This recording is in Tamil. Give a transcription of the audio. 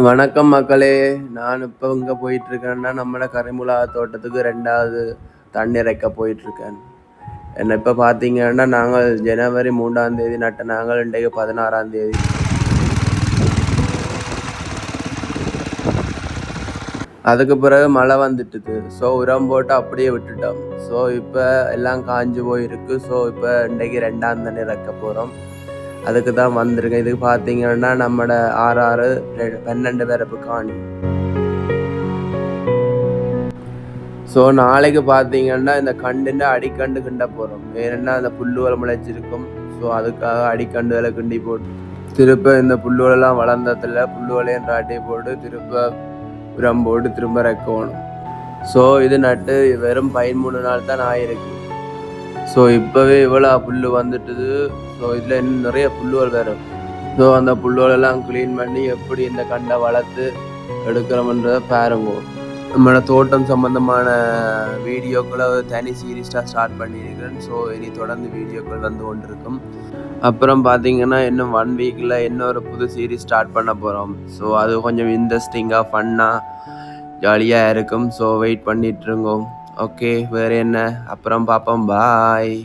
வணக்கம் மக்களே. நான் இப்போ இங்கே போயிட்டுருக்கேன்னா நம்மளோட கரிமுலா தோட்டத்துக்கு 2வது தண்ணி இறைக்க போயிட்டுருக்கேன். என்ன இப்போ பார்த்தீங்கன்னா நாங்கள் ஜனவரி 3ஆம் தேதி நட்ட நாங்கள் இன்றைக்கு 16ஆம் தேதி. அதுக்கு பிறகு மழை வந்துட்டுது. ஸோ உரம் போட்டு அப்படியே விட்டுட்டோம். ஸோ இப்போ எல்லாம் காஞ்சு போயிருக்கு. ஸோ இப்போ இன்றைக்கு 2ஆம் தண்ணி இறைக்க போகிறோம். அதுக்கு தான் வந்திருக்கேன். இதுக்கு பார்த்தீங்கன்னா நம்மளோட 12 பேரப்பு காணி. ஸோ நாளைக்கு பார்த்தீங்கன்னா இந்த கண்டுன்னு அடிக்கண்டு கிண்ட போகிறோம். ஏன்னா அந்த புல்லுகள் முளைச்சிருக்கும். ஸோ அதுக்காக அடிக்கண்டுகளை கிண்டி போட்டு திருப்ப இந்த புல்லுகளெல்லாம் வளர்ந்ததில் புல்லுகளையும் ராட்டி போட்டு திருப்ப உரம் போட்டு திரும்ப வைக்கணும். ஸோ இது நட்டு வெறும் 13 நாள் தான் ஆயிருக்கு. ஸோ இப்போவே இவ்வளோ புல் வந்துட்டுது. ஸோ இதில் இன்னும் நிறைய புல்லுகள் வரும். ஸோ அந்த புல்லுகளெல்லாம் க்ளீன் பண்ணி எப்படி இந்த கண்டை வளர்த்து எடுக்கிறோம்ன்றதை பாருங்க. நம்மளோட தோட்டம் சம்பந்தமான வீடியோக்களை தனி சீரீஸாக ஸ்டார்ட் பண்ணியிருக்கிறேன். ஸோ இனி தொடர்ந்து வீடியோக்கள் வந்து கொண்டிருக்கும். அப்புறம் பார்த்தீங்கன்னா இன்னும் 1 வீக்கில் இன்னொரு புது சீரீஸ் ஸ்டார்ட் பண்ண போகிறோம். ஸோ அது கொஞ்சம் இன்ட்ரெஸ்டிங்காக ஃபன்னாக ஜாலியாக இருக்கும். So wait பண்ணிட்டுருங்கோ. ஓகே, வேறு என்ன, அப்புறம் பார்ப்போம். பாய்.